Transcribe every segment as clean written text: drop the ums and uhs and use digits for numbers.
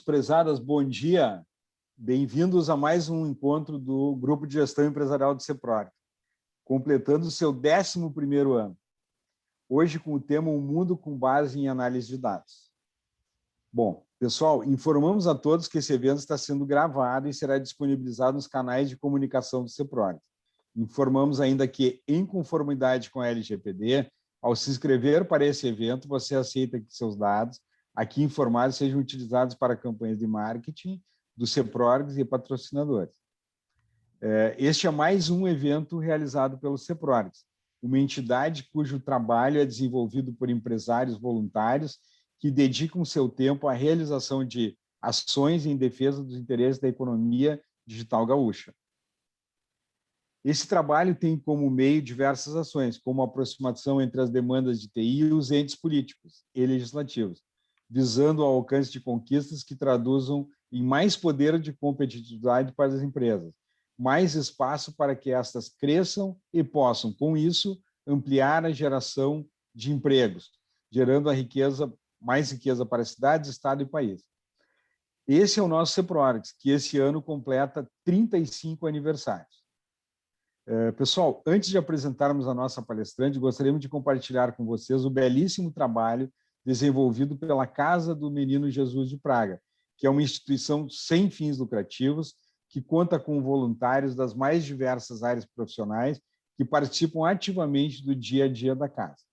Prezadas, bom dia. Bem-vindos a mais um encontro do Grupo de Gestão Empresarial do CEPROG, completando o seu 11º ano. Hoje com o tema O Mundo com Base em Análise de Dados. Bom, pessoal, informamos a todos que esse evento está sendo gravado e será disponibilizado nos canais de comunicação do CEPROG. Informamos ainda que, em conformidade com a LGPD, ao se inscrever para esse evento, você aceita que seus dados aqui informados sejam utilizados para campanhas de marketing dos CEPROGs e patrocinadores. Este é mais um evento realizado pelos CEPROGs, uma entidade cujo trabalho é desenvolvido por empresários voluntários que dedicam seu tempo à realização de ações em defesa dos interesses da economia digital gaúcha. Esse trabalho tem como meio diversas ações, como a aproximação entre as demandas de TI e os entes políticos e legislativos, visando ao alcance de conquistas que traduzam em mais poder de competitividade para as empresas, mais espaço para que estas cresçam e possam, com isso, ampliar a geração de empregos, gerando mais riqueza para cidades, estado e país. Esse é o nosso CEPROGs, que esse ano completa 35 aniversários. Pessoal, antes de apresentarmos a nossa palestrante, gostaríamos de compartilhar com vocês o belíssimo trabalho desenvolvido pela Casa do Menino Jesus de Praga, que é uma instituição sem fins lucrativos, que conta com voluntários das mais diversas áreas profissionais que participam ativamente do dia a dia da casa.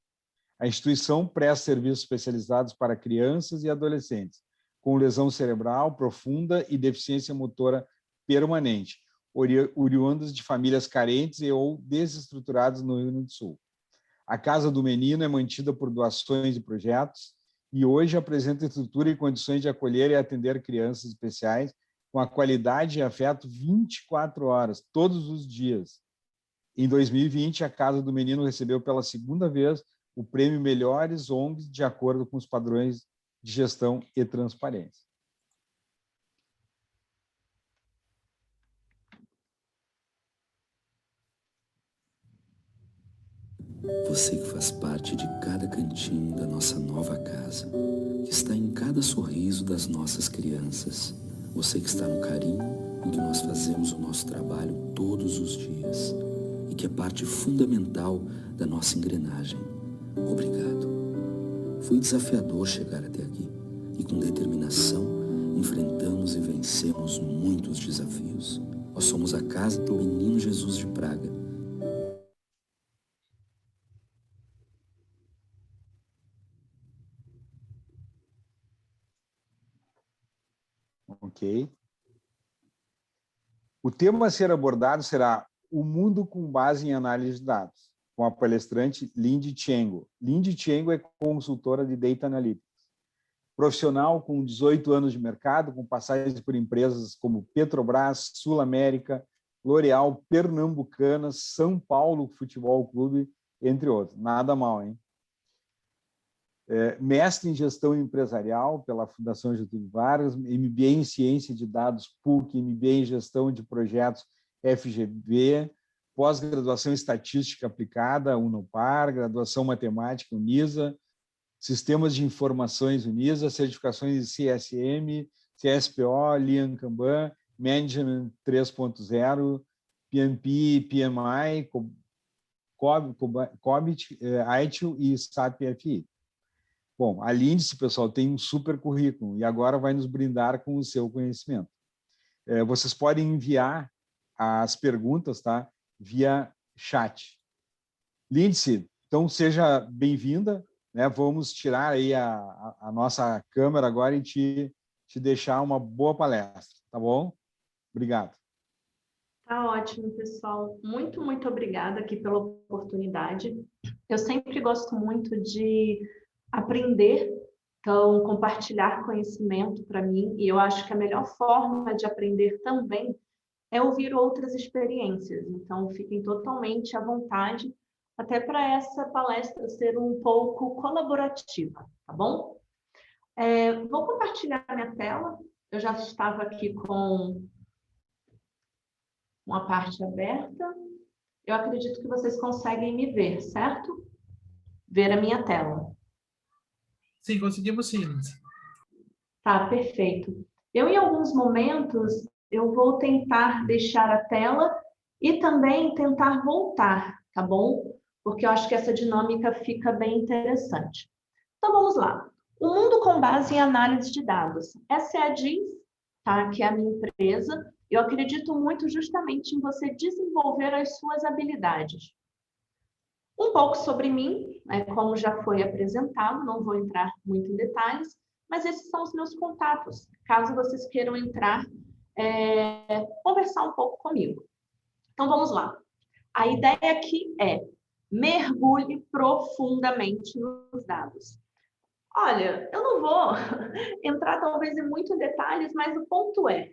A instituição presta serviços especializados para crianças e adolescentes com lesão cerebral profunda e deficiência motora permanente, oriundas de famílias carentes e ou desestruturadas no Rio Grande do Sul. A Casa do Menino é mantida por doações e projetos e hoje apresenta estrutura e condições de acolher e atender crianças especiais com a qualidade e afeto 24 horas, todos os dias. Em 2020, a Casa do Menino recebeu pela segunda vez o prêmio Melhores ONGs de acordo com os padrões de gestão e transparência. Você que faz parte de cada cantinho da nossa nova casa, que está em cada sorriso das nossas crianças. Você que está no carinho em que nós fazemos o nosso trabalho todos os dias e que é parte fundamental da nossa engrenagem. Obrigado. Foi desafiador chegar até aqui e com determinação enfrentamos e vencemos muitos desafios. Nós somos a Casa do Menino Jesus de Praga. Ok. O tema a ser abordado será o mundo com base em análise de dados, com a palestrante Lindy Tiengo. Lindy Tiengo é consultora de Data Analytics, profissional com 18 anos de mercado, com passagens por empresas como Petrobras, Sul América, L'Oréal, Pernambucanas, São Paulo Futebol Clube, entre outros. Nada mal, hein? Mestre em Gestão Empresarial pela Fundação Getúlio Vargas, MBA em Ciência de Dados PUC, MBA em Gestão de Projetos FGV, pós-graduação em Estatística Aplicada, Unopar, graduação Matemática, Unisa, Sistemas de Informações, Unisa, certificações de CSM, CSPO, Lean Kanban, Management 3.0, PMP, PMI, COBIT, ITIL e SAP FI. Bom, a Lindsay, pessoal, tem um super currículo e agora vai nos brindar com o seu conhecimento. Vocês podem enviar as perguntas, tá? Via chat. Lindsay, então seja bem-vinda, né? Vamos tirar aí a nossa câmera agora e te deixar uma boa palestra, tá bom? Obrigado. Tá ótimo, pessoal. Muito, muito obrigada aqui pela oportunidade. Eu sempre gosto muito de aprender, então compartilhar conhecimento para mim, e eu acho que a melhor forma de aprender também é ouvir outras experiências. Então fiquem totalmente à vontade, até para essa palestra ser um pouco colaborativa, tá bom? Vou compartilhar minha tela. Eu já estava aqui com uma parte aberta. Eu acredito que vocês conseguem me ver, certo? Ver a minha tela. Sim, conseguimos sim, Lindsay. Tá, perfeito. Eu, em alguns momentos, eu vou tentar deixar a tela e também tentar voltar, tá bom? Porque eu acho que essa dinâmica fica bem interessante. Então, vamos lá. O mundo com base em análise de dados. Essa é a DIS, tá? Que é a minha empresa. Eu acredito muito justamente em você desenvolver as suas habilidades. Um pouco sobre mim, né, como já foi apresentado, não vou entrar muito em detalhes, mas esses são os meus contatos, caso vocês queiram entrar, conversar um pouco comigo. Então, vamos lá. A ideia aqui é mergulhe profundamente nos dados. Olha, eu não vou entrar talvez em muito detalhes, mas o ponto é,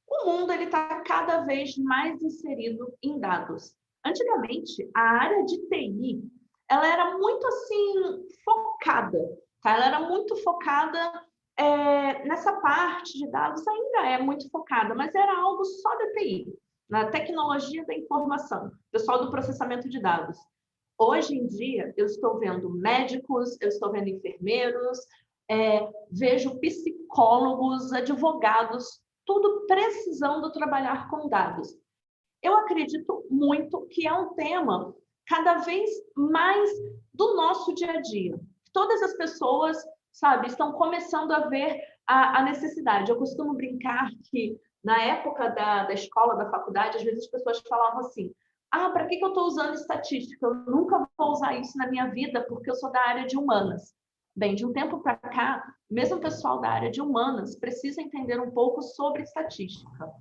o mundo está cada vez mais inserido em dados. Antigamente, a área de TI, ela era muito assim, focada, tá? Ela era muito focada nessa parte de dados, ainda é muito focada, mas era algo só da TI, na tecnologia da informação, pessoal do processamento de dados. Hoje em dia, eu estou vendo médicos, eu estou vendo enfermeiros, vejo psicólogos, advogados, tudo precisando trabalhar com dados. Eu acredito muito que é um tema cada vez mais do nosso dia a dia. Todas as pessoas, sabe, estão começando a ver a necessidade. Eu costumo brincar que, na época da escola, da faculdade, às vezes as pessoas falavam assim, para que eu estou usando estatística? Eu nunca vou usar isso na minha vida porque eu sou da área de humanas. Bem, de um tempo para cá, mesmo o pessoal da área de humanas precisa entender um pouco sobre estatística.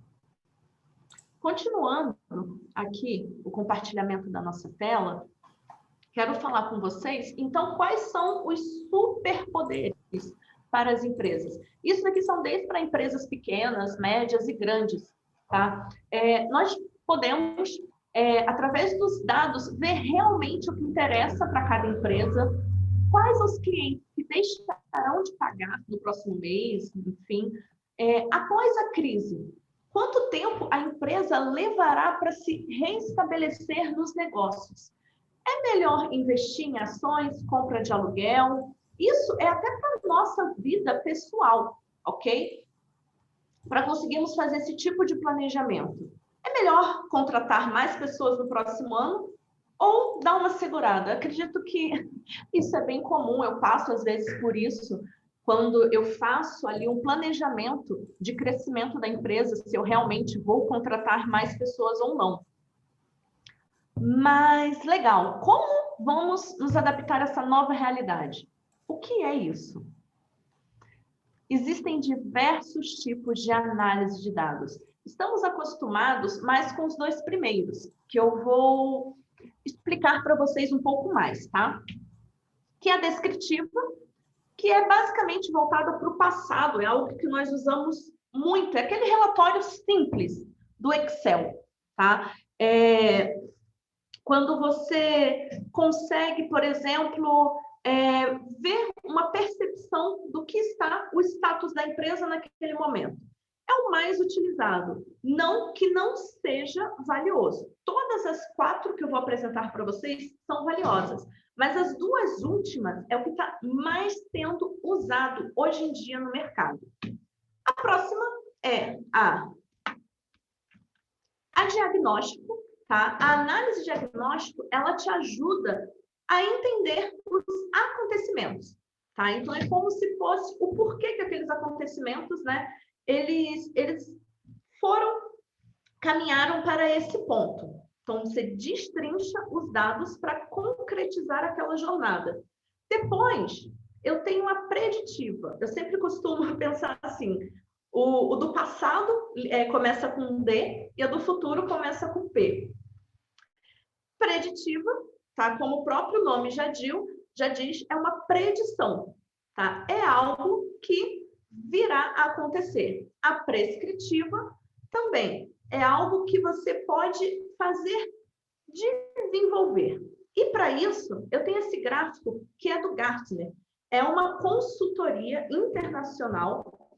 Continuando aqui o compartilhamento da nossa tela, quero falar com vocês, então, quais são os superpoderes para as empresas? Isso daqui são desde para empresas pequenas, médias e grandes, tá? Nós podemos, através dos dados, ver realmente o que interessa para cada empresa, quais os clientes que deixarão de pagar no próximo mês, enfim, após a crise. Quanto tempo a empresa levará para se reestabelecer nos negócios? É melhor investir em ações, compra de aluguel? Isso é até para a nossa vida pessoal, ok? Para conseguirmos fazer esse tipo de planejamento. É melhor contratar mais pessoas no próximo ano ou dar uma segurada? Acredito que isso é bem comum, eu passo às vezes por isso, quando eu faço ali um planejamento de crescimento da empresa, se eu realmente vou contratar mais pessoas ou não. Mas, legal, como vamos nos adaptar a essa nova realidade? O que é isso? Existem diversos tipos de análise de dados. Estamos acostumados mais com os dois primeiros, que eu vou explicar para vocês um pouco mais, tá? Que é a descritiva, que é basicamente voltada para o passado, é algo que nós usamos muito, é aquele relatório simples do Excel, tá? Quando você consegue, por exemplo, ver uma percepção do que está o status da empresa naquele momento. É o mais utilizado, não que não seja valioso. Todas as 4 que eu vou apresentar para vocês são valiosas, mas as 2 últimas é o que está mais sendo usado hoje em dia no mercado. A próxima é a diagnóstico, tá? A análise de diagnóstico, ela te ajuda a entender os acontecimentos, tá? Então, é como se fosse o porquê que aqueles acontecimentos, né, eles caminharam para esse ponto. Então, você destrincha os dados para concretizar aquela jornada. Depois, eu tenho a preditiva. Eu sempre costumo pensar assim, o do passado começa com D e a do futuro começa com P. Preditiva, tá? Como o próprio nome já diz, é uma predição, tá? É algo que virá a acontecer. A prescritiva também é algo que você pode fazer desenvolver. E para isso, eu tenho esse gráfico que é do Gartner. É uma consultoria internacional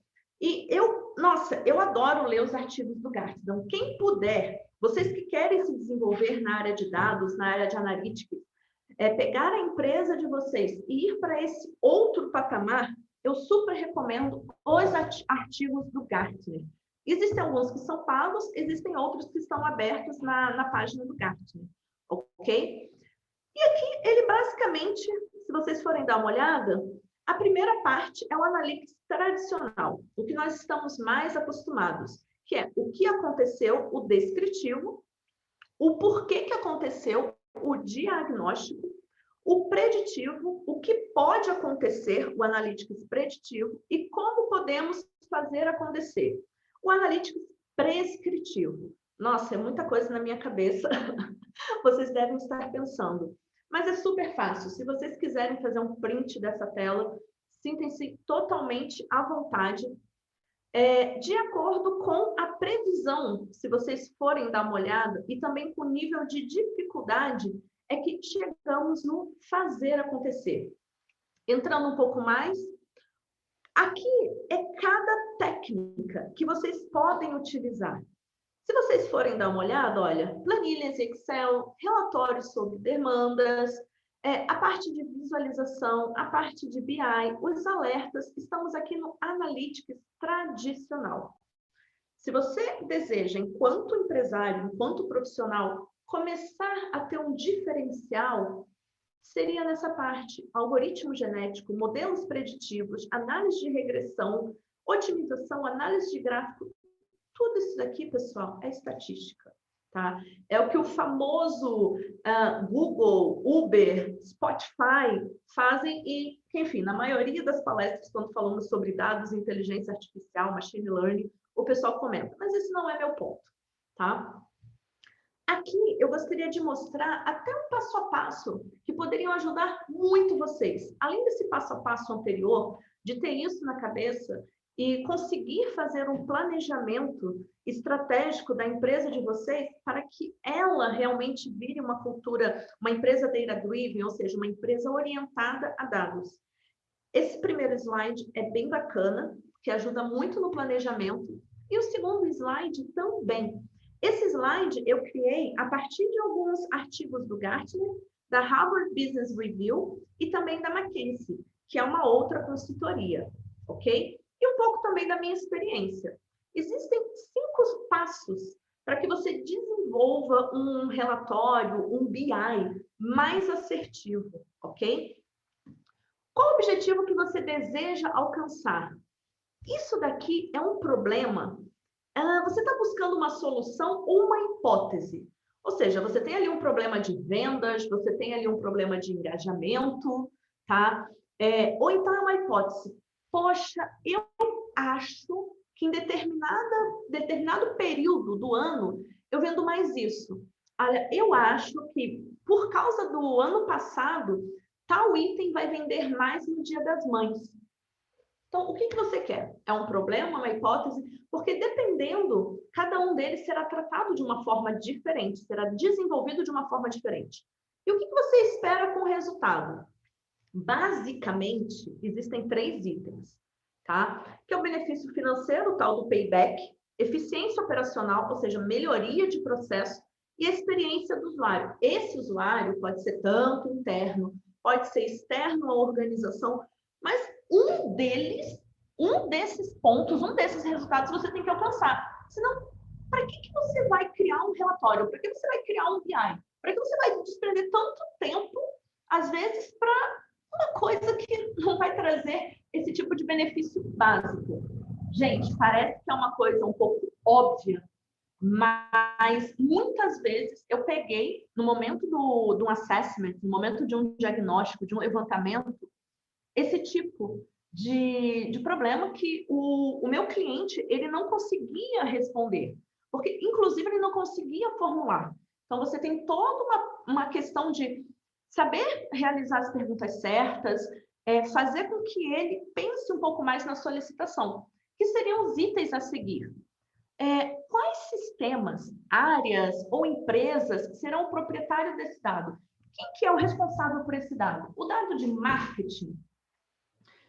e eu adoro ler os artigos do Gartner. Então, quem puder, vocês que querem se desenvolver na área de dados, na área de analítica, pegar a empresa de vocês e ir para esse outro patamar, eu super recomendo os artigos do Gartner. Existem alguns que são pagos, existem outros que estão abertos na página do Gartner, ok? E aqui ele basicamente, se vocês forem dar uma olhada, a primeira parte é o Analytics tradicional, o que nós estamos mais acostumados, que é o que aconteceu, o descritivo, o porquê que aconteceu, o diagnóstico, o preditivo, o que pode acontecer, o Analytics preditivo, e como podemos fazer acontecer. O Analytics prescritivo. Nossa, é muita coisa na minha cabeça. Vocês devem estar pensando. Mas é super fácil. Se vocês quiserem fazer um print dessa tela, sintam-se totalmente à vontade. De acordo com a previsão, se vocês forem dar uma olhada, e também com o nível de dificuldade, é que chegamos no fazer acontecer. Entrando um pouco mais, aqui é cada técnica que vocês podem utilizar. Se vocês forem dar uma olhada, olha, planilhas Excel, relatórios sobre demandas, a parte de visualização, a parte de BI, os alertas, estamos aqui no Analytics tradicional. Se você deseja, enquanto empresário, enquanto profissional, começar a ter um diferencial, seria nessa parte, algoritmo genético, modelos preditivos, análise de regressão, otimização, análise de gráfico. Tudo isso daqui, pessoal, é estatística, tá? É o que o famoso Google, Uber, Spotify fazem e, enfim, na maioria das palestras, quando falamos sobre dados, inteligência artificial, machine learning, o pessoal comenta, mas esse não é meu ponto, tá? Aqui eu gostaria de mostrar até um passo a passo que poderiam ajudar muito vocês. Além desse passo a passo anterior, de ter isso na cabeça e conseguir fazer um planejamento estratégico da empresa de vocês para que ela realmente vire uma cultura, uma empresa data-driven, ou seja, uma empresa orientada a dados. Esse primeiro slide é bem bacana, que ajuda muito no planejamento. E o segundo slide também. Esse slide eu criei a partir de alguns artigos do Gartner, da Harvard Business Review e também da McKinsey, que é uma outra consultoria, ok? E um pouco também da minha experiência. Existem 5 passos para que você desenvolva um relatório, um BI mais assertivo, ok? Qual o objetivo que você deseja alcançar? Isso daqui é um problema. Você está buscando uma solução ou uma hipótese. Ou seja, você tem ali um problema de vendas, você tem ali um problema de engajamento, tá? Ou então é uma hipótese. Poxa, eu acho que em determinado período do ano eu vendo mais isso. Olha, eu acho que por causa do ano passado, tal item vai vender mais no Dia das Mães. Então, o que você quer? É um problema, uma hipótese? Porque dependendo, cada um deles será tratado de uma forma diferente, será desenvolvido de uma forma diferente. E o que você espera com o resultado? Basicamente, existem 3 itens, tá? Que é o benefício financeiro, o tal do payback, eficiência operacional, ou seja, melhoria de processo, e a experiência do usuário. Esse usuário pode ser tanto interno, pode ser externo à organização, mas um desses pontos, um desses resultados você tem que alcançar. Senão, para que você vai criar um relatório? Para que você vai criar um BI? Para que você vai desprender tanto tempo, às vezes, para uma coisa que não vai trazer esse tipo de benefício básico? Gente, parece que é uma coisa um pouco óbvia, mas muitas vezes eu peguei, no momento de um assessment, no momento de um diagnóstico, de um levantamento, esse tipo de problema que o meu cliente ele não conseguia responder, porque, inclusive, ele não conseguia formular. Então, você tem toda uma questão de saber realizar as perguntas certas, fazer com que ele pense um pouco mais na solicitação, que seriam os itens a seguir. Quais sistemas, áreas ou empresas serão o proprietário desse dado? Quem que é o responsável por esse dado? O dado de marketing,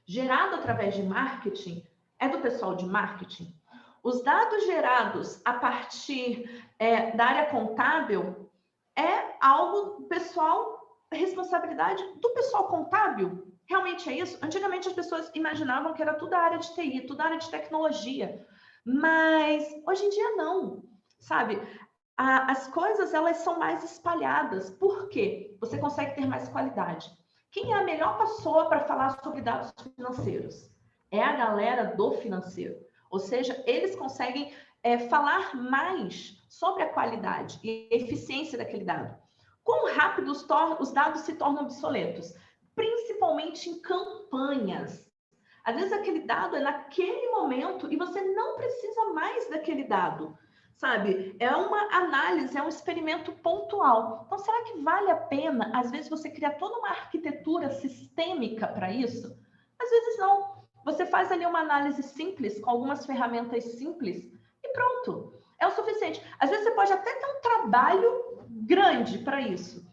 gerado através de marketing, é do pessoal de marketing? Os dados gerados a partir da área contábil é algo do pessoal responsabilidade do pessoal contábil. Realmente é isso? Antigamente as pessoas imaginavam que era tudo a área de TI, tudo a área de tecnologia. Mas hoje em dia não, sabe? As coisas, elas são mais espalhadas. Por quê? Você consegue ter mais qualidade. Quem é a melhor pessoa para falar sobre dados financeiros? É a galera do financeiro. Ou seja, eles conseguem falar mais sobre a qualidade e a eficiência daquele dado. Quão rápido os dados se tornam obsoletos? Principalmente em campanhas. Às vezes aquele dado é naquele momento e você não precisa mais daquele dado, sabe? É uma análise, é um experimento pontual. Então, será que vale a pena, às vezes, você criar toda uma arquitetura sistêmica para isso? Às vezes não. Você faz ali uma análise simples, com algumas ferramentas simples, e pronto. É o suficiente. Às vezes você pode até ter um trabalho grande para isso,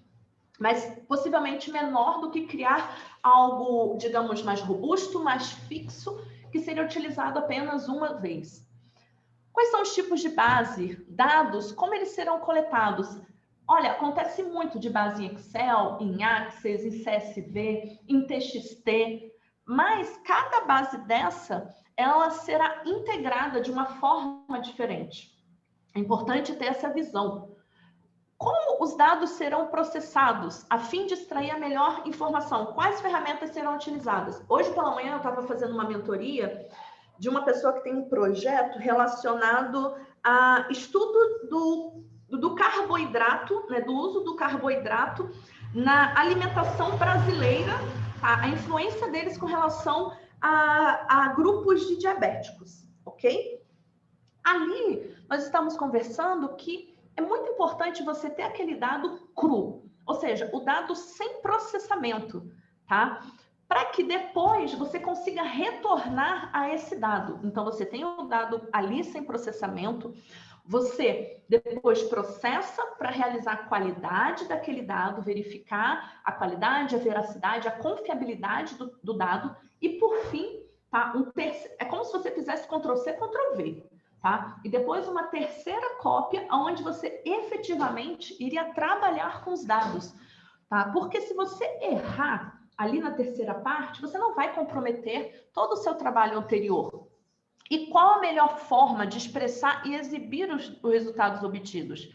mas possivelmente menor do que criar algo, digamos, mais robusto, mais fixo, que seria utilizado apenas uma vez. Quais são os tipos de base, dados, como eles serão coletados? Olha, acontece muito de base em Excel, em Access, em CSV, em TXT, mas cada base dessa, ela será integrada de uma forma diferente. É importante ter essa visão. Como os dados serão processados a fim de extrair a melhor informação? Quais ferramentas serão utilizadas? Hoje pela manhã eu estava fazendo uma mentoria de uma pessoa que tem um projeto relacionado a estudo do carboidrato, né, do uso do carboidrato na alimentação brasileira, tá? A influência deles com relação a grupos de diabéticos, ok? Ali nós estamos conversando que é muito importante você ter aquele dado cru, ou seja, o dado sem processamento, tá? Para que depois você consiga retornar a esse dado. Então, você tem o dado ali sem processamento, você depois processa para realizar a qualidade daquele dado, verificar a qualidade, a veracidade, a confiabilidade do dado, e por fim, tá? É como se você fizesse Ctrl+C, Ctrl+V. Tá? E depois uma terceira cópia, onde você efetivamente iria trabalhar com os dados. Tá? Porque se você errar ali na terceira parte, você não vai comprometer todo o seu trabalho anterior. E qual a melhor forma de expressar e exibir os resultados obtidos?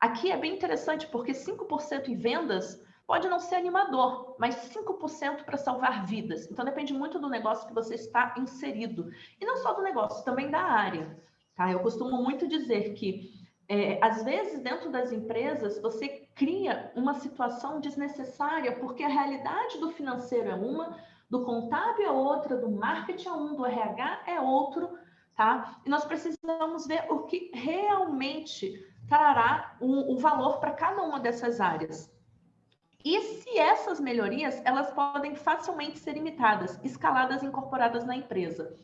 Aqui é bem interessante, porque 5% em vendas pode não ser animador, mas 5% para salvar vidas. Então, depende muito do negócio que você está inserido. E não só do negócio, também da área. Tá? Eu costumo muito dizer que, às vezes, dentro das empresas, você cria uma situação desnecessária, porque a realidade do financeiro é uma, do contábil é outra, do marketing é um, do RH é outro, tá? E nós precisamos ver o que realmente trará o valor para cada uma dessas áreas. E se essas melhorias, elas podem facilmente ser imitadas, escaladas e incorporadas na empresa.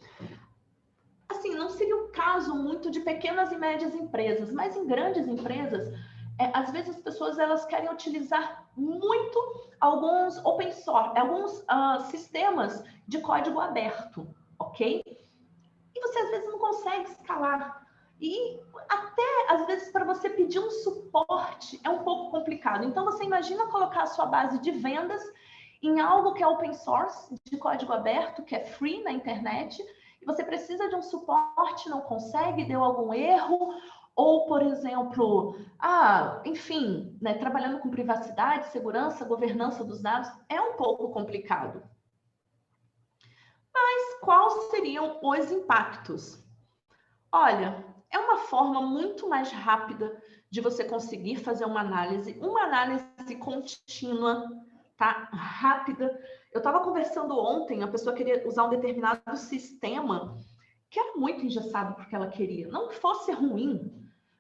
Assim, não seria o caso muito de pequenas e médias empresas, mas em grandes empresas, às vezes as pessoas elas querem utilizar muito alguns open source, alguns sistemas de código aberto, ok? E você às vezes não consegue escalar. E até, às vezes, para você pedir um suporte é um pouco complicado. Então, você imagina colocar a sua base de vendas em algo que é open source, de código aberto, que é free na internet, e você precisa de um suporte, não consegue, deu algum erro, ou, por exemplo, enfim, né, trabalhando com privacidade, segurança, governança dos dados, é um pouco complicado. Mas quais seriam os impactos? Olha, é uma forma muito mais rápida de você conseguir fazer uma análise contínua, tá? Rápida. Eu estava conversando ontem, a pessoa queria usar um determinado sistema que era muito engessado porque ela queria. Não que fosse ruim,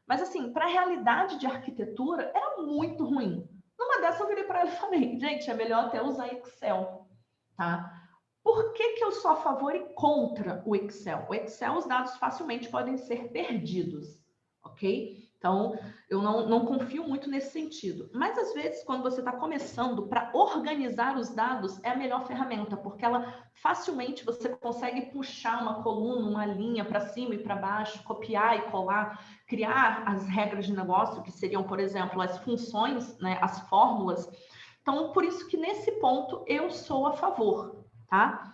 mas assim, para a realidade de arquitetura, era muito ruim. Numa dessa eu virei para ela e falei, gente, é melhor até usar Excel, tá? Por que eu sou a favor e contra o Excel? O Excel, os dados facilmente podem ser perdidos, ok? Então, eu não confio muito nesse sentido. Mas, às vezes, quando você está começando, para organizar os dados, é a melhor ferramenta, porque ela facilmente você consegue puxar uma coluna, uma linha para cima e para baixo, copiar e colar, criar as regras de negócio, que seriam, por exemplo, as funções, né, as fórmulas, Então, por isso que nesse ponto eu sou a favor, tá?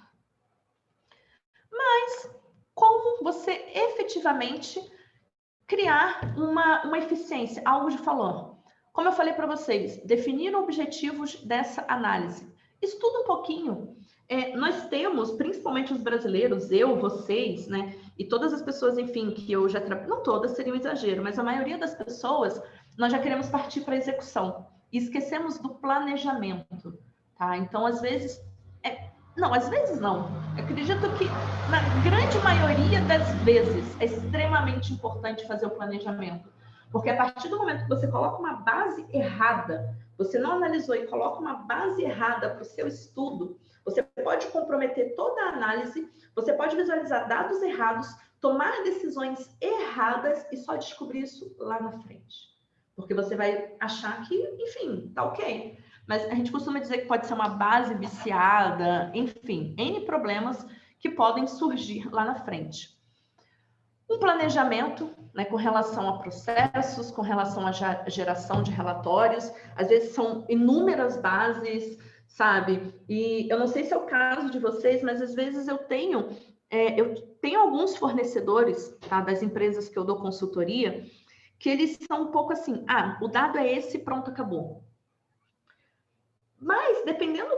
Mas como você efetivamente criar uma eficiência, algo de falou. Como eu falei para vocês, definir objetivos dessa análise. Estuda um pouquinho. Nós temos, principalmente os brasileiros, eu, vocês, né? E todas as pessoas, enfim, que eu já trabalhei, não todas seria um exagero, mas a maioria das pessoas, nós já queremos partir para a execução. E esquecemos do planejamento, tá? Então, às vezes, não, às vezes não. Eu acredito que na grande maioria das vezes é extremamente importante fazer o planejamento. Porque a partir do momento que você coloca uma base errada, você não analisou e coloca uma base errada para o seu estudo, você pode comprometer toda a análise, você pode visualizar dados errados, tomar decisões erradas e só descobrir isso lá na frente. Porque você vai achar que, enfim, tá ok. Mas a gente costuma dizer que pode ser uma base viciada, enfim, N problemas que podem surgir lá na frente. Um planejamento, né, com relação a processos, com relação à geração de relatórios, às vezes são inúmeras bases, sabe? E eu não sei se é o caso de vocês, mas às vezes eu tenho alguns fornecedores, tá, das empresas que eu dou consultoria, que eles são um pouco assim, o dado é esse, pronto, acabou. Mas, dependendo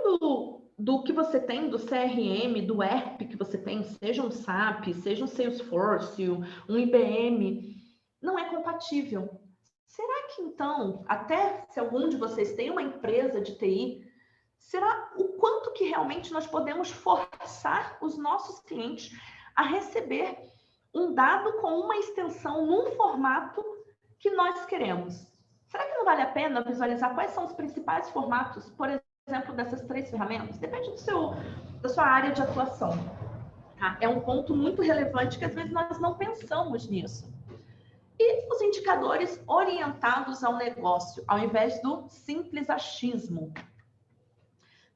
do que você tem, do CRM, do ERP que você tem, seja um SAP, seja um Salesforce, um IBM, não é compatível. Será que, então, até se algum de vocês tem uma empresa de TI, será o quanto que realmente nós podemos forçar os nossos clientes a receber um dado com uma extensão num formato que nós queremos? Será que não vale a pena visualizar quais são os principais formatos, por exemplo, dessas 3 ferramentas? Depende da sua área de atuação. Tá? É um ponto muito relevante que às vezes nós não pensamos nisso. E os indicadores orientados ao negócio, ao invés do simples achismo.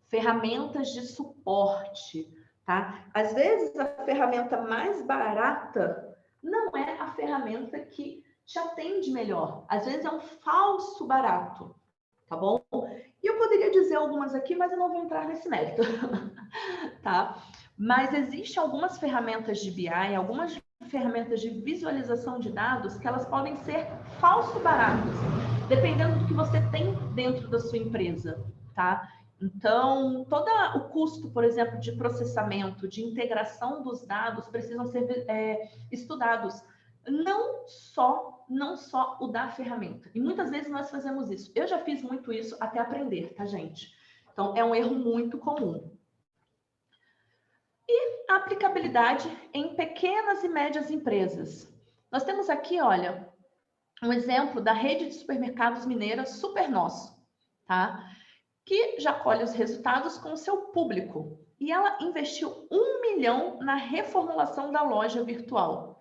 Ferramentas de suporte. Tá? Às vezes a ferramenta mais barata não é a ferramenta que te atende melhor. Às vezes é um falso barato, tá bom? E eu poderia dizer algumas aqui, mas eu não vou entrar nesse mérito, tá? Mas existem algumas ferramentas de BI, algumas ferramentas de visualização de dados que elas podem ser falso baratos, dependendo do que você tem dentro da sua empresa, tá? Então, todo o custo, por exemplo, de processamento, de integração dos dados precisam ser estudados. Não só o da ferramenta. E muitas vezes nós fazemos isso. Eu já fiz muito isso até aprender, tá, gente? Então, é um erro muito comum. E a aplicabilidade em pequenas e médias empresas. Nós temos aqui, olha, um exemplo da rede de supermercados mineira Super Nosso, tá? Que já colhe os resultados com o seu público. E ela investiu 1 milhão na reformulação da loja virtual.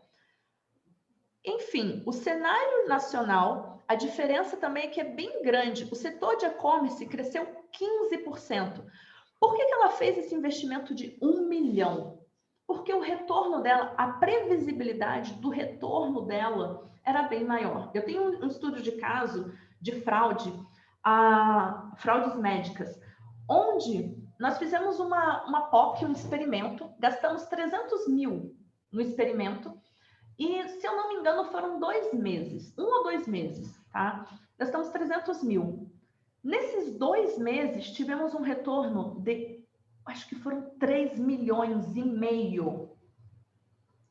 Enfim, o cenário nacional, a diferença também é que é bem grande. O setor de e-commerce cresceu 15%. Por que ela fez esse investimento de 1 milhão? Porque o retorno dela, a previsibilidade do retorno dela era bem maior. Eu tenho um estudo de caso de fraudes médicas, onde nós fizemos uma POC, um experimento, gastamos 300 mil no experimento, e, se eu não me engano, foram 2 meses, 1 ou 2 meses, tá? Gastamos 300 mil. Nesses 2 meses, tivemos um retorno de, acho que foram 3 milhões e meio.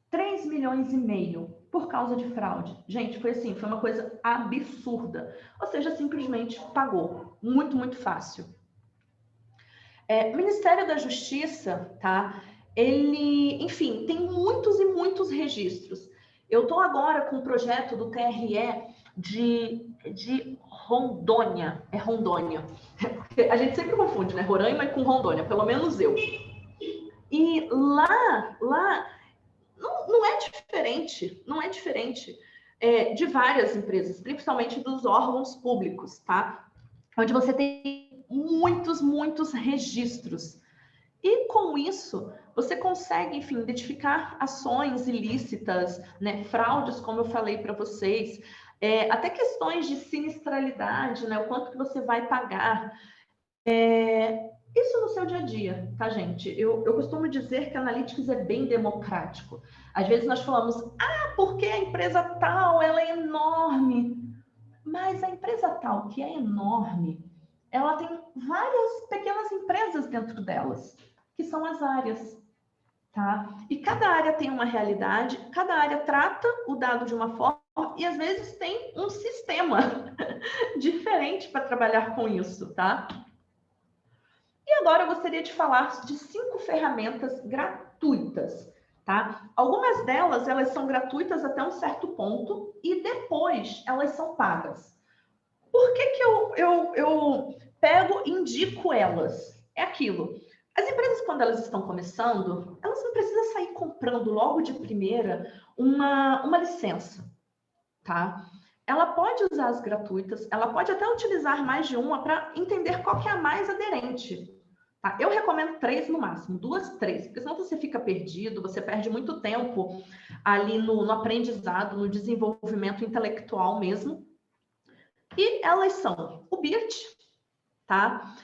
3 milhões e meio por causa de fraude. Gente, foi assim, foi uma coisa absurda. Ou seja, simplesmente pagou. Muito, muito fácil. O Ministério da Justiça, tá? Ele, enfim, tem muitos e muitos registros. Eu estou agora com um projeto do TRE de Rondônia. É Rondônia. A gente sempre confunde, né? Roraima com Rondônia, pelo menos eu. E lá não é diferente de várias empresas, principalmente dos órgãos públicos, tá? Onde você tem muitos registros. E com isso, você consegue, enfim, identificar ações ilícitas, né, fraudes, como eu falei para vocês, até questões de sinistralidade, né, o quanto que você vai pagar. Isso no seu dia a dia, tá, gente? Eu costumo dizer que a Analytics é bem democrático. Às vezes nós falamos, porque a empresa tal, ela é enorme. Mas a empresa tal, que é enorme, ela tem várias pequenas empresas dentro delas, que são as áreas, tá? E cada área tem uma realidade, cada área trata o dado de uma forma e às vezes tem um sistema diferente para trabalhar com isso, tá? E agora eu gostaria de falar de 5 ferramentas gratuitas, tá? Algumas delas, elas são gratuitas até um certo ponto e depois elas são pagas. Por que eu pego e indico elas? É aquilo. As empresas, quando elas estão começando, elas não precisam sair comprando logo de primeira uma licença, tá? Ela pode usar as gratuitas, ela pode até utilizar mais de uma para entender qual que é a mais aderente. Tá? Eu recomendo 3 no máximo, 2, 3, porque senão você fica perdido, você perde muito tempo ali no aprendizado, no desenvolvimento intelectual mesmo. E elas são o BIRT, tá?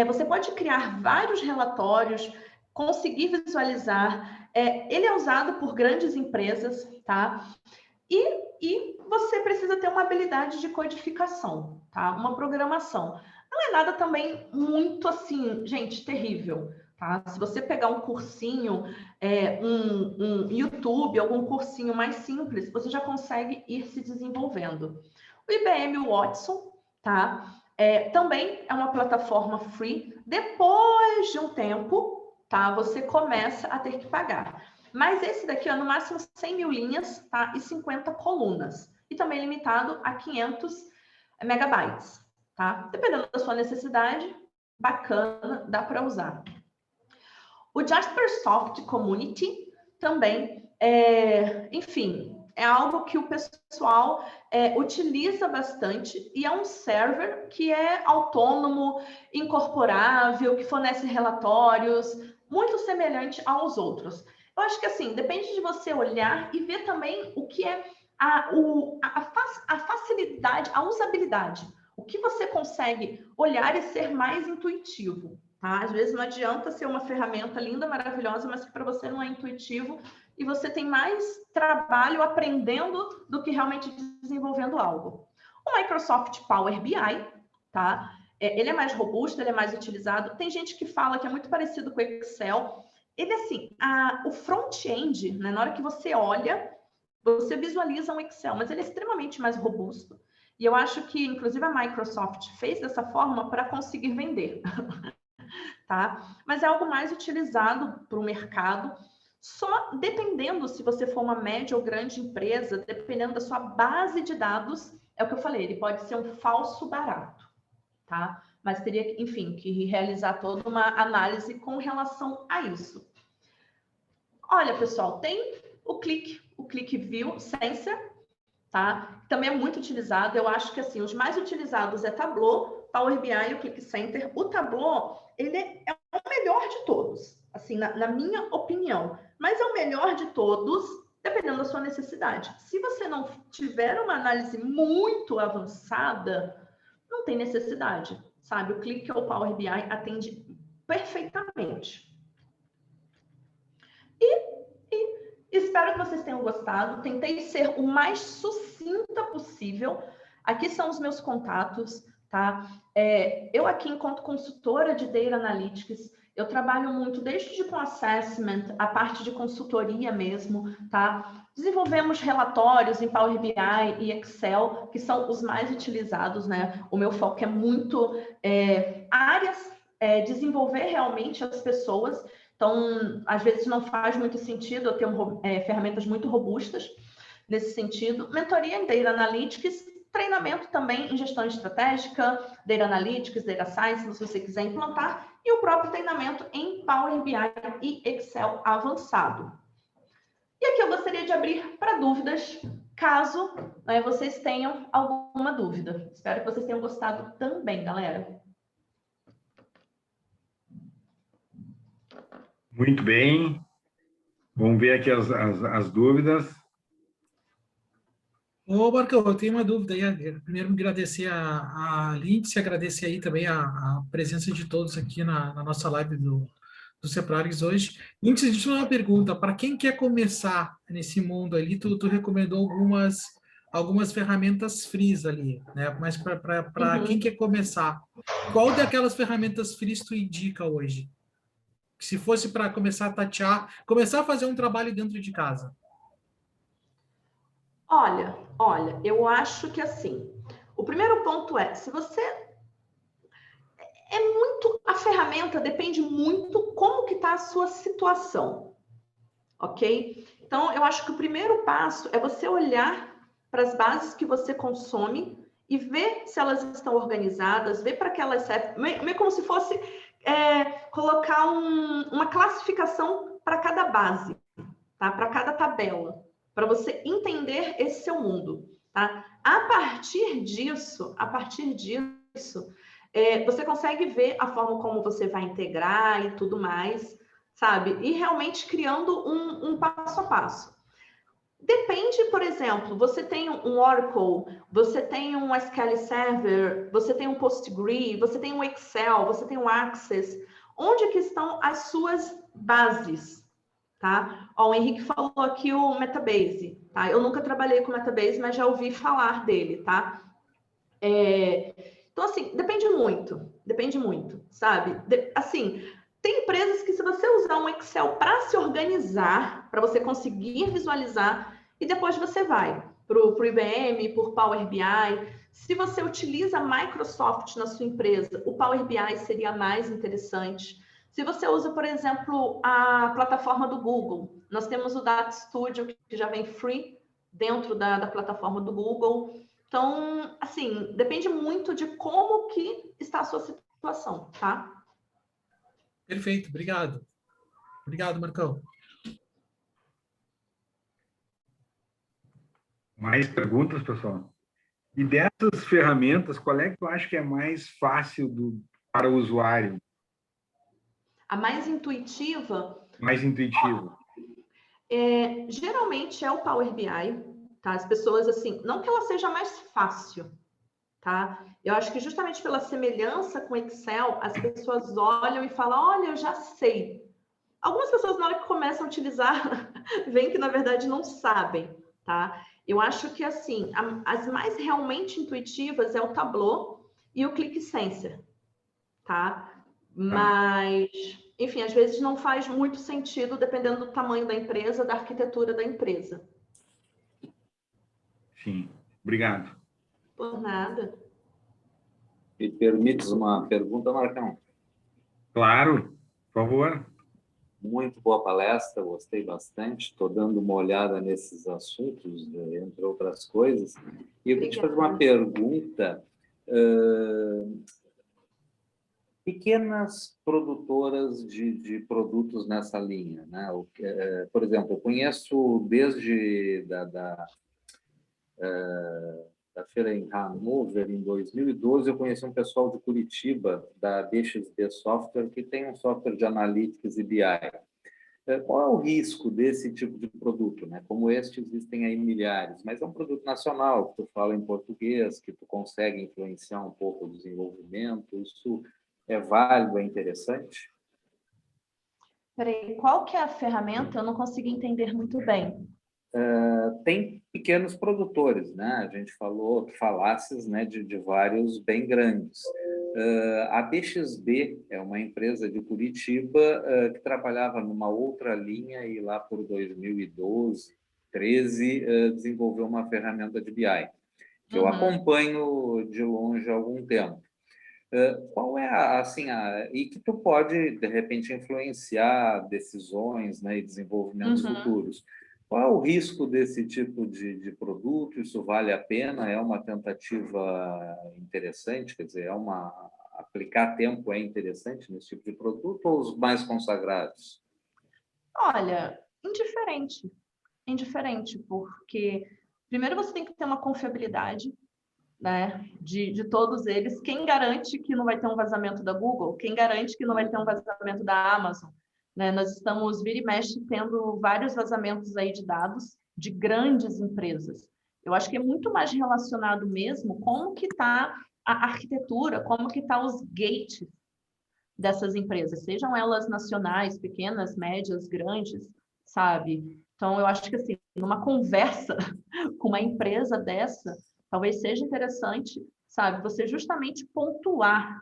Você pode criar vários relatórios, conseguir visualizar. Ele é usado por grandes empresas, tá? E você precisa ter uma habilidade de codificação, tá? Uma programação. Não é nada também muito assim, gente, terrível, tá? Se você pegar um cursinho, um YouTube, algum cursinho mais simples, você já consegue ir se desenvolvendo. O IBM Watson, tá? Também é uma plataforma free. Depois de um tempo, tá? Você começa a ter que pagar. Mas esse daqui, no máximo 100 mil linhas, tá? E 50 colunas. E também limitado a 500 megabytes, tá? Dependendo da sua necessidade, bacana, dá para usar. O Jaspersoft Community também, enfim, é algo que o pessoal utiliza bastante e é um server que é autônomo, incorporável, que fornece relatórios, muito semelhante aos outros. Eu acho que assim, depende de você olhar e ver também o que é a facilidade, a usabilidade. O que você consegue olhar e ser mais intuitivo. Tá? Às vezes não adianta ser uma ferramenta linda, maravilhosa, mas que para você não é intuitivo e você tem mais trabalho aprendendo do que realmente desenvolvendo algo. O Microsoft Power BI, tá? Ele é mais robusto, ele é mais utilizado. Tem gente que fala que é muito parecido com o Excel. Ele, assim, o front-end, né, na hora que você olha, você visualiza um Excel, mas ele é extremamente mais robusto. E eu acho que, inclusive, a Microsoft fez dessa forma para conseguir vender. Tá? Mas é algo mais utilizado para o mercado, só dependendo se você for uma média ou grande empresa, dependendo da sua base de dados, é o que eu falei, ele pode ser um falso barato, tá? Mas teria, enfim, que realizar toda uma análise com relação a isso. Olha, pessoal, tem o ClickView Sensor, tá? Também é muito utilizado. Eu acho que assim, os mais utilizados é Tableau, Power BI e o ClickCenter. O Tableau, ele é o melhor de todos, assim, na minha opinião. Mas é o melhor de todos, dependendo da sua necessidade. Se você não tiver uma análise muito avançada, não tem necessidade, sabe? O Click ou Power BI atende perfeitamente. Espero que vocês tenham gostado. Tentei ser o mais sucinta possível. Aqui são os meus contatos, tá? Eu aqui, enquanto consultora de Data Analytics, eu trabalho muito desde com assessment, a parte de consultoria mesmo, tá? Desenvolvemos relatórios em Power BI e Excel, que são os mais utilizados, né? O meu foco é muito áreas, desenvolver realmente as pessoas. Então, às vezes não faz muito sentido eu ter ferramentas muito robustas nesse sentido. Mentoria em Data Analytics, treinamento também em gestão estratégica, Data Analytics, Data Science, se você quiser implantar, e o próprio treinamento em Power BI e Excel avançado. E aqui eu gostaria de abrir para dúvidas, caso vocês tenham alguma dúvida. Espero que vocês tenham gostado também, galera. Muito bem. Vamos ver aqui as dúvidas. Ô, Marcão, eu tenho uma dúvida aí. Primeiro, agradecer a Lindsay, agradecer aí também a presença de todos aqui na nossa live do Seprares hoje. Lindsay, deixa eu fazer uma pergunta. Para quem quer começar nesse mundo ali, tu recomendou algumas ferramentas frees ali, né? Mas para quem quer começar, qual daquelas ferramentas frees tu indica hoje? Se fosse para começar a tatear, começar a fazer um trabalho dentro de casa. Olha, eu acho que assim, o primeiro ponto é, se você a ferramenta depende muito como que está a sua situação, ok? Então, eu acho que o primeiro passo é você olhar para as bases que você consome e ver se elas estão organizadas, ver para que elas servem, meio como se fosse colocar uma classificação para cada base, tá? Para cada tabela, para você entender esse seu mundo, tá? A partir disso, você consegue ver a forma como você vai integrar e tudo mais, sabe? E realmente criando um passo a passo. Depende, por exemplo, você tem um Oracle, você tem um SQL Server, você tem um Postgre, você tem um Excel, você tem um Access. Onde que estão as suas bases? Tá? Ó, o Henrique falou aqui o Metabase, tá? Eu nunca trabalhei com Metabase, mas já ouvi falar dele, tá? Então, assim, depende muito, sabe? Assim, tem empresas que se você usar um Excel para se organizar, para você conseguir visualizar, e depois você vai para o IBM, por Power BI. Se você utiliza Microsoft na sua empresa, o Power BI seria mais interessante. Se você usa, por exemplo, a plataforma do Google, nós temos o Data Studio, que já vem free dentro da plataforma do Google. Então, assim, depende muito de como que está a sua situação, tá? Perfeito, obrigado. Obrigado, Marcão. Mais perguntas, pessoal? E dessas ferramentas, qual é que tu acha que é mais fácil para o usuário? A mais intuitiva? Mais intuitivo? Geralmente é o Power BI, tá? As pessoas, assim, não que ela seja mais fácil, tá? Eu acho que justamente pela semelhança com Excel, as pessoas olham e falam, olha, eu já sei. Algumas pessoas, na hora que começam a utilizar, veem que, na verdade, não sabem, tá? Eu acho que, assim, as mais realmente intuitivas é o Tableau e o ClickSense, tá? Mas, enfim, às vezes não faz muito sentido, dependendo do tamanho da empresa, da arquitetura da empresa. Sim, obrigado. Por nada. Me permites uma pergunta, Marcão? Claro, por favor. Muito boa palestra, gostei bastante. Estou dando uma olhada nesses assuntos, entre outras coisas. E eu queria te fazer uma pergunta. Pequenas produtoras de produtos nessa linha, né? Por exemplo, eu conheço desde da feira em Hannover, em 2012, eu conheci um pessoal de Curitiba, da BXB Software, que tem um software de Analytics e BI. Qual é o risco desse tipo de produto, né? Como este, existem aí milhares, mas é um produto nacional, que tu fala em português, que tu consegue influenciar um pouco o desenvolvimento, isso é válido, é interessante? Peraí, qual que é a ferramenta? Eu não consegui entender muito bem. Tem pequenos produtores, né? A gente falasses, né, de vários bem grandes. A BXB é uma empresa de Curitiba que trabalhava numa outra linha e lá por 2012, 13, desenvolveu uma ferramenta de BI, que eu acompanho de longe há algum tempo. Qual é e que tu pode, de repente, influenciar decisões, né, e desenvolvimentos futuros? Qual é o risco desse tipo de produto? Isso vale a pena? É uma tentativa interessante? Quer dizer, aplicar tempo é interessante nesse tipo de produto ou os mais consagrados? Olha, indiferente, porque primeiro você tem que ter uma confiabilidade, né, de todos eles. Quem garante que não vai ter um vazamento da Google? Quem garante que não vai ter um vazamento da Amazon? Né? Nós estamos, vira e mexe, tendo vários vazamentos aí de dados de grandes empresas. Eu acho que é muito mais relacionado mesmo como que está a arquitetura, como que está os gates dessas empresas, sejam elas nacionais, pequenas, médias, grandes, sabe? Então, eu acho que, assim, numa conversa com uma empresa dessa, talvez seja interessante, sabe, você justamente pontuar,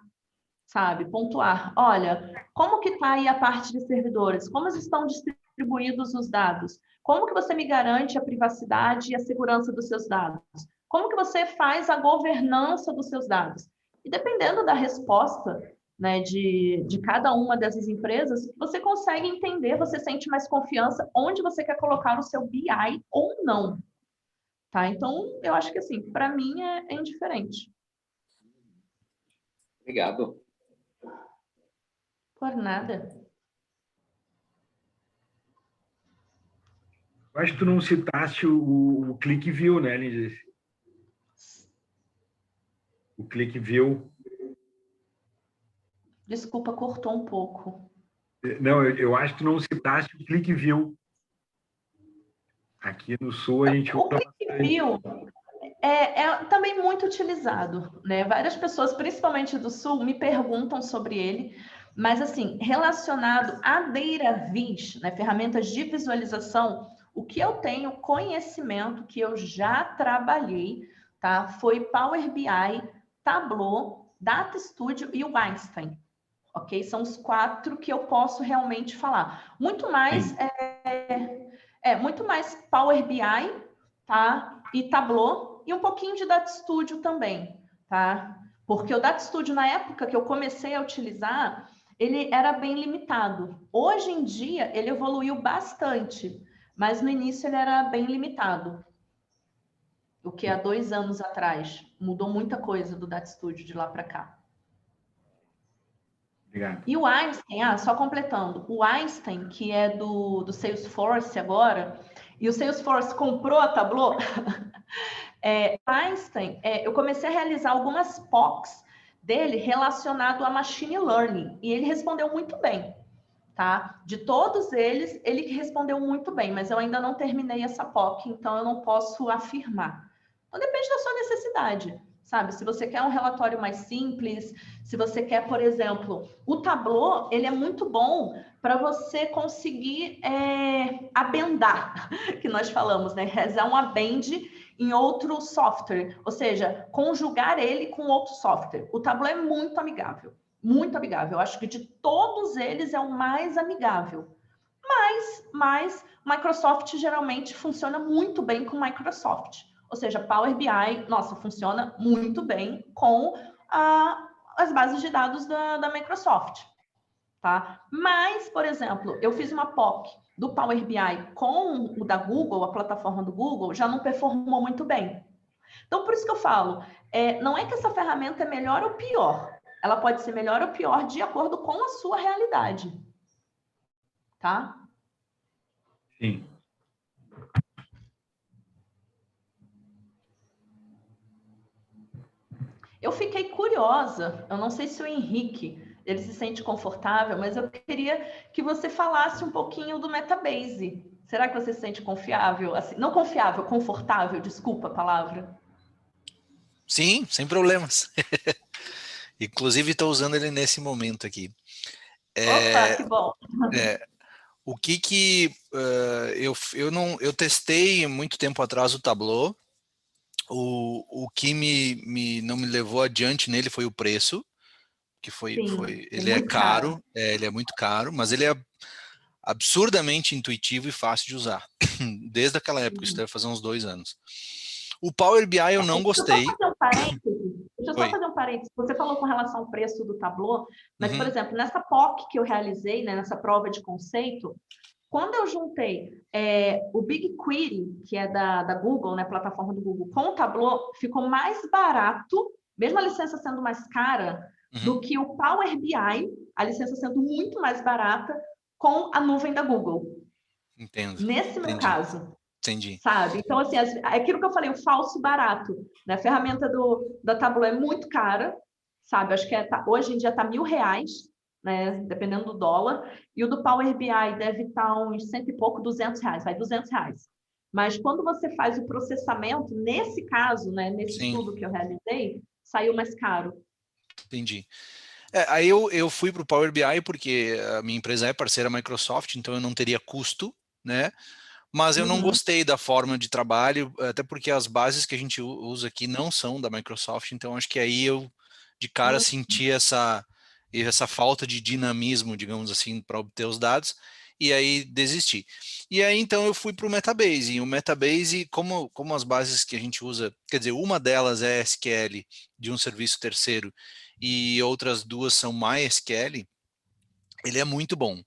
sabe? Pontuar. Olha, como que está aí a parte de servidores? Como estão distribuídos os dados? Como que você me garante a privacidade e a segurança dos seus dados? Como que você faz a governança dos seus dados? E dependendo da resposta, né, de cada uma dessas empresas, você consegue entender, você sente mais confiança onde você quer colocar o seu BI ou não. Tá? Então, eu acho que, assim, para mim é indiferente. Obrigado. Por nada. Eu acho que tu não citaste o ClickView, né, Lindsay? O ClickView. Desculpa, cortou um pouco. Não, eu acho que tu não citaste o ClickView. Aqui no Sul a gente O ClickView é também muito utilizado, né? Várias pessoas, principalmente do Sul, me perguntam sobre ele, mas assim, relacionado a DataVis, né, ferramentas de visualização, o que eu tenho conhecimento, que eu já trabalhei, tá? Foi Power BI, Tableau, Data Studio e o Einstein. Ok? São os 4 que eu posso realmente falar. Muito mais muito mais Power BI, tá? E Tableau e um pouquinho de Data Studio também, tá? Porque o Data Studio na época que eu comecei a utilizar, ele era bem limitado. Hoje em dia ele evoluiu bastante, mas no início ele era bem limitado. O que há 2 anos atrás mudou muita coisa do Data Studio de lá para cá. Obrigado. E o Einstein, só completando, o Einstein, que é do Salesforce agora, e o Salesforce comprou a Tableau, o Einstein, eu comecei a realizar algumas POCs dele relacionado a Machine Learning, e ele respondeu muito bem, tá? De todos eles, ele respondeu muito bem, mas eu ainda não terminei essa POC, então eu não posso afirmar. Então depende da sua necessidade. Sabe, se você quer um relatório mais simples, se você quer, por exemplo, o Tableau, ele é muito bom para você conseguir abendar, que nós falamos, né? Realizar um abend em outro software, ou seja, conjugar ele com outro software. O Tableau é muito amigável, muito amigável. Eu acho que de todos eles é o mais amigável. Mas Microsoft geralmente funciona muito bem com Microsoft. Ou seja, Power BI, nossa, funciona muito bem com as bases de dados da Microsoft, tá? Mas, por exemplo, eu fiz uma POC do Power BI com o da Google, a plataforma do Google, já não performou muito bem. Então, por isso que eu falo, não é que essa ferramenta é melhor ou pior. Ela pode ser melhor ou pior de acordo com a sua realidade, tá? Sim. Eu fiquei curiosa, eu não sei se o Henrique ele se sente confortável, mas eu queria que você falasse um pouquinho do Metabase. Será que você se sente confiável? Assim, não confiável, confortável, desculpa a palavra. Sim, sem problemas. Inclusive estou usando ele nesse momento aqui. Opa, que bom. O que eu testei muito tempo atrás o Tableau. O que não me levou adiante nele foi o preço, que ele é caro, ele é muito caro, mas ele é absurdamente intuitivo e fácil de usar. Desde aquela época, isso deve fazer uns 2 anos. O Power BI eu não gostei. Deixa eu só fazer um parênteses. Você falou com relação ao preço do Tableau, mas, por exemplo, nessa POC que eu realizei, né, nessa prova de conceito, quando eu juntei o BigQuery, que é da Google, né, plataforma do Google, com o Tableau, ficou mais barato, mesmo a licença sendo mais cara, do que o Power BI, a licença sendo muito mais barata, com a nuvem da Google. Entendo. Nesse meu caso. Entendi. Sabe? Então, assim, aquilo que eu falei, o falso barato, né? A ferramenta da Tableau é muito cara, sabe? Acho que hoje em dia está R$1.000, né? Dependendo do dólar. E o do Power BI deve estar uns 100 e pouco, R$200. Vai, R$200. Mas quando você faz o processamento, nesse caso, né, nesse Sim. estudo que eu realizei, saiu mais caro. Entendi. Aí eu fui para o Power BI porque a minha empresa é parceira Microsoft, então eu não teria custo, né? Mas eu não gostei da forma de trabalho, até porque as bases que a gente usa aqui não são da Microsoft, então acho que aí eu de cara senti essa falta de dinamismo, digamos assim, para obter os dados, e aí desisti. E aí então eu fui para o Metabase, e o Metabase, como as bases que a gente usa, quer dizer, uma delas é SQL de um serviço terceiro, e outras duas são MySQL, ele é muito bom.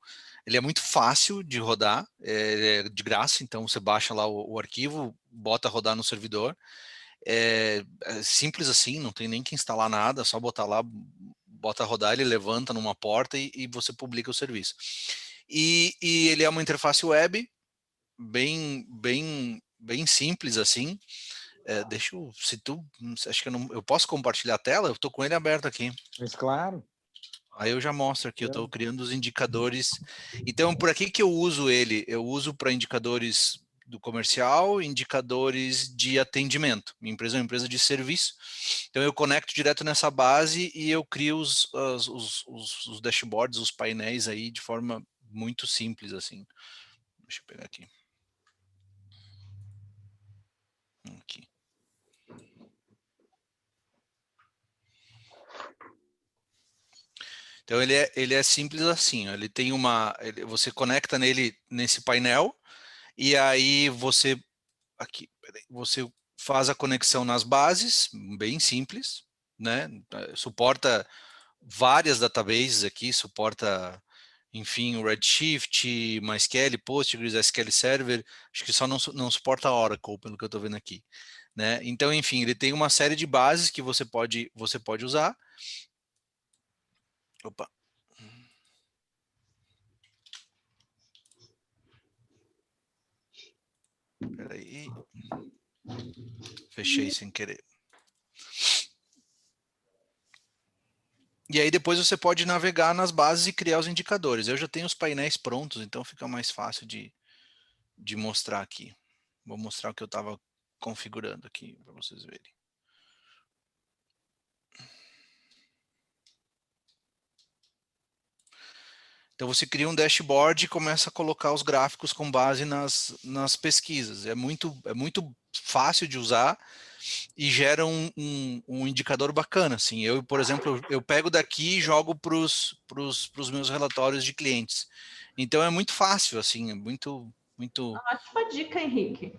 Ele é muito fácil de rodar, é de graça, então você baixa lá o arquivo, bota rodar no servidor. É simples assim, não tem nem que instalar nada, só botar lá, bota rodar, ele levanta numa porta e você publica o serviço. E ele é uma interface web bem simples assim. Deixa eu, se tu, acho que eu posso compartilhar a tela, eu estou com ele aberto aqui. Mas claro. Aí eu já mostro aqui, eu estou criando os indicadores. Então, por aqui que eu uso ele? Eu uso para indicadores do comercial, indicadores de atendimento. Minha empresa é uma empresa de serviço. Então, eu conecto direto nessa base e eu crio os dashboards, os painéis aí de forma muito simples, assim. Deixa eu pegar aqui. Aqui. Então ele é simples assim, ó. Ele tem você conecta nesse painel e aí você faz a conexão nas bases, bem simples, né? Suporta várias databases aqui, suporta, enfim, o Redshift, MySQL, Postgres, SQL Server, acho que só não suporta Oracle, pelo que eu estou vendo aqui, né? Então, enfim, ele tem uma série de bases que você pode usar. Opa. Peraí. Fechei sem querer. E aí depois você pode navegar nas bases e criar os indicadores. Eu já tenho os painéis prontos, então fica mais fácil de mostrar aqui. Vou mostrar o que eu estava configurando aqui para vocês verem. Então você cria um dashboard e começa a colocar os gráficos com base nas pesquisas. É muito fácil de usar e gera um indicador bacana. Assim. Eu, por exemplo, eu pego daqui e jogo para os meus relatórios de clientes. Então é muito fácil, assim, é muito. Ótima dica, Henrique.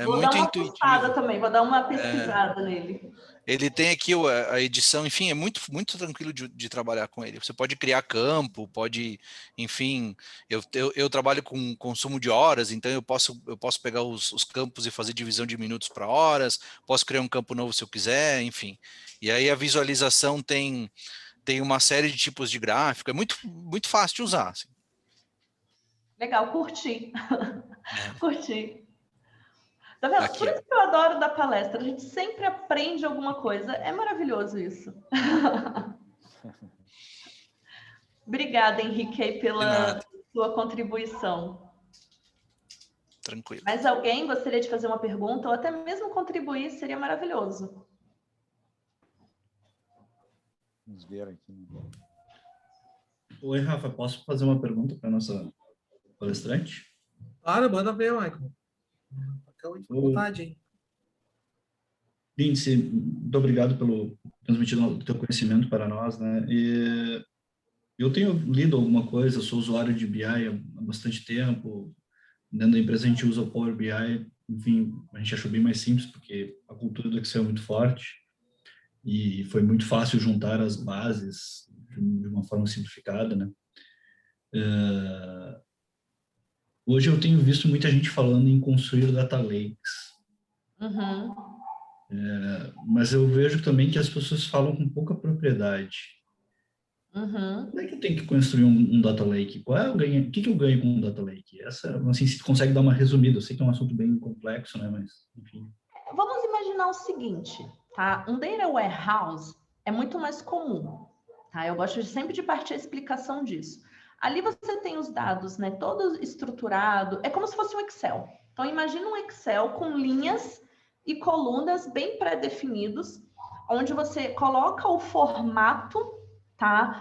Vou muito dar uma fuçada também, vou dar uma pesquisada nele. Ele tem aqui a edição, enfim, é muito tranquilo de trabalhar com ele. Você pode criar campo, enfim, eu trabalho com consumo de horas, então eu posso pegar os campos e fazer divisão de minutos para horas, posso criar um campo novo se eu quiser, enfim. E aí a visualização tem uma série de tipos de gráfico, é muito fácil de usar. Assim. Legal, curti. Curti. Tá vendo? Aqui, por isso que eu adoro dar palestra. A gente sempre aprende alguma coisa. É maravilhoso isso. Obrigada, Henrique, pela sua contribuição. Tranquilo. Mas alguém gostaria de fazer uma pergunta ou até mesmo contribuir, seria maravilhoso. Vamos ver aqui. Oi, Rafa, posso fazer uma pergunta para a nossa palestrante? Claro, manda ver, Michael. Fica à vontade, hein? Lindsay, muito obrigado pelo transmitir o teu conhecimento para nós, né? E eu tenho lido alguma coisa, sou usuário de BI há bastante tempo. Dentro da empresa a gente usa o Power BI, enfim, a gente achou bem mais simples porque a cultura do Excel é muito forte e foi muito fácil juntar as bases de uma forma simplificada, né? Hoje eu tenho visto muita gente falando em construir data lakes. Mas eu vejo também que as pessoas falam com pouca propriedade. Como é que eu tenho que construir um data lake? Qual é o ganho? O que eu ganho com um data lake? Assim, se consegue dar uma resumida. Eu sei que é um assunto bem complexo, né? Mas, enfim. Vamos imaginar o seguinte, tá? Um data warehouse é muito mais comum, tá? Eu gosto sempre de partir a explicação disso. Ali você tem os dados, né? Todo estruturado. É como se fosse um Excel, Então, imagina um Excel com linhas e colunas bem pré-definidos, onde você coloca o formato, tá?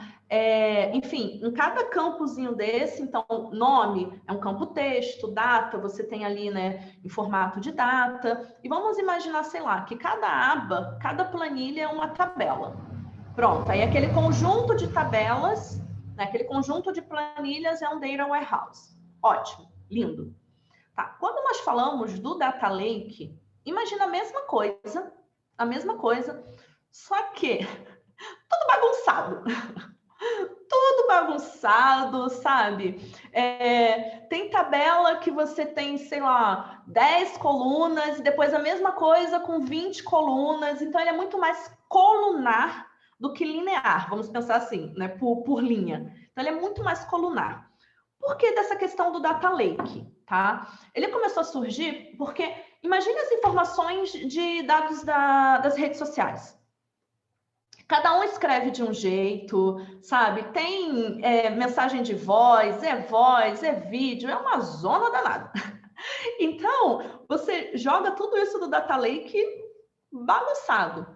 Enfim, em cada campozinho desse, então, nome é um campo texto, data, você tem ali, né, em formato de data. E vamos imaginar, sei lá, que cada aba, cada planilha é uma tabela. Pronto, aí aquele conjunto de tabelas, né, aquele conjunto de planilhas é um Data Warehouse. Ótimo, lindo. Tá, quando nós falamos do Data Lake, imagina a mesma coisa, só que tudo bagunçado. Tudo bagunçado, sabe? Tem tabela que você tem, sei lá, 10 colunas, e depois a mesma coisa com 20 colunas. Então, ele é muito mais colunar do que linear, vamos pensar assim, né? Por linha. Então, ele é muito mais colunar. Por que dessa questão do Data Lake, tá? Ele começou a surgir porque, imagine as informações de dados das redes sociais. Cada um escreve de um jeito, sabe? Tem mensagem de voz, é vídeo, é uma zona danada. Então, você joga tudo isso do Data Lake bagunçado.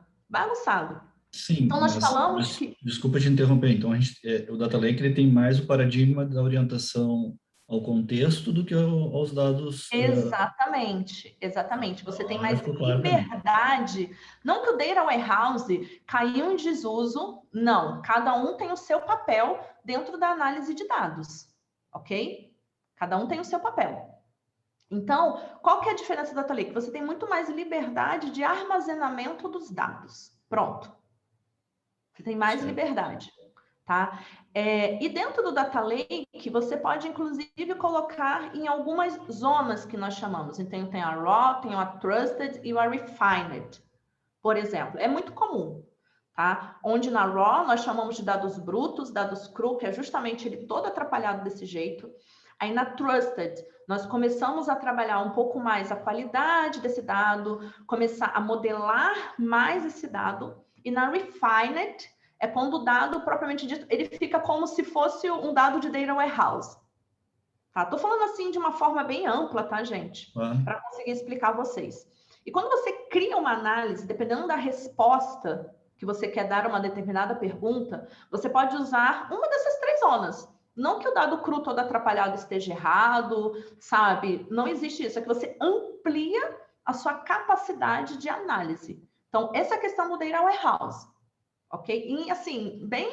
Sim, então, nós mas, falamos que... Desculpa te interromper. Então, o Data Lake ele tem mais o paradigma da orientação ao contexto do que aos dados... Exatamente. Você tem mais liberdade. Não que o Data Warehouse caiu em desuso, não. Cada um tem o seu papel dentro da análise de dados, ok? Cada um tem o seu papel. Então, qual que é a diferença do Data Lake? Você tem muito mais liberdade de armazenamento dos dados. Pronto. Você tem mais liberdade, tá? E dentro do Data Lake, você pode, inclusive, colocar em algumas zonas que nós chamamos. Então, tem a Raw, tem a Trusted e a Refined, por exemplo. É muito comum, tá? Onde na Raw nós chamamos de dados brutos, dados cru, que é justamente ele todo atrapalhado desse jeito. Aí na Trusted, nós começamos a trabalhar um pouco mais a qualidade desse dado, começar a modelar mais esse dado. E na Refined, é quando o dado, propriamente dito, ele fica como se fosse um dado de Data Warehouse. Tá? Tô falando assim de uma forma bem ampla, tá, gente? Para conseguir explicar a vocês. E quando você cria uma análise, dependendo da resposta que você quer dar a uma determinada pergunta, você pode usar uma dessas 3 zonas. Não que o dado cru todo atrapalhado esteja errado, sabe? Não existe isso. É que você amplia a sua capacidade de análise. Então, essa é a questão do Data Warehouse. Ok? E, assim, bem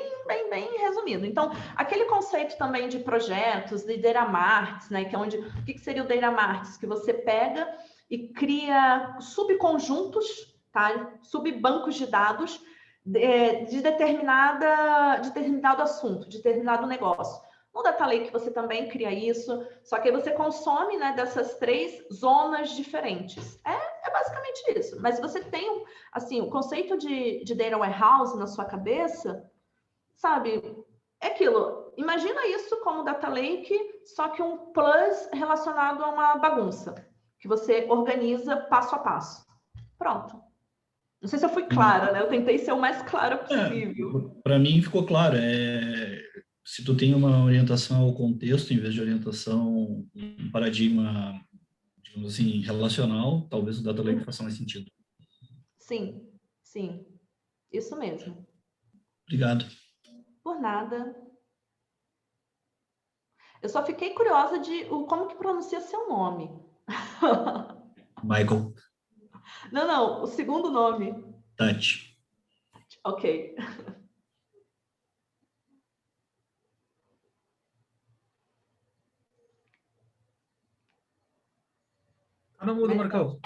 resumido. Então, aquele conceito também de projetos, de Data Marts, né? Que é onde... O que seria o Data Marts? Que você pega e cria subconjuntos, tá? Subbancos de dados de determinado assunto, de determinado negócio. No Data Lake você também cria isso, só que aí você consome, né, dessas 3 zonas diferentes. É basicamente isso. Mas você tem, assim, o conceito de Data Warehouse na sua cabeça, sabe? É aquilo. Imagina isso como Data Lake, só que um plus relacionado a uma bagunça, que você organiza passo a passo. Pronto. Não sei se eu fui clara, né? Eu tentei ser o mais clara possível. Para mim ficou claro. Se tu tem uma orientação ao contexto, em vez de orientação, um paradigma, digamos assim, relacional, talvez o Data Lake faça mais sentido. Sim. Isso mesmo. Obrigado. Por nada. Eu só fiquei curiosa de como que pronuncia seu nome. Michael. Não, o segundo nome. Tati. Ok. Tá no mudo, Marcão.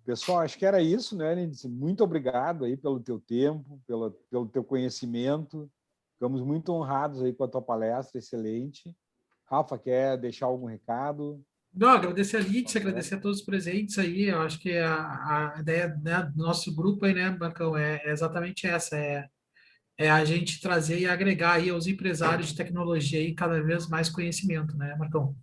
Pessoal, acho que era isso, né, Lindsay? Muito obrigado aí pelo teu tempo, pelo teu conhecimento. Ficamos muito honrados aí com a tua palestra, excelente. Rafa, quer deixar algum recado? Não, agradecer a Lídia, agradecer a todos os presentes aí. Eu acho que a ideia, né, do nosso grupo aí, né, Marcão, é exatamente essa, é a gente trazer e agregar aí aos empresários de tecnologia aí cada vez mais conhecimento, né, Marcão?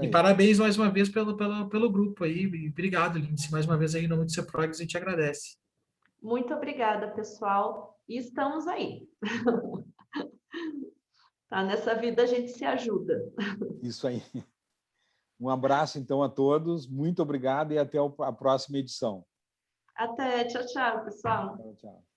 E parabéns mais uma vez pelo grupo aí. E obrigado, Lindsay, mais uma vez aí em nome do CEPROGS, a gente agradece. Muito obrigada, pessoal. E estamos aí. Tá? Nessa vida a gente se ajuda. Isso aí. Um abraço, então, a todos. Muito obrigado e até a próxima edição. Até. Tchau, tchau, pessoal. Tchau, tchau.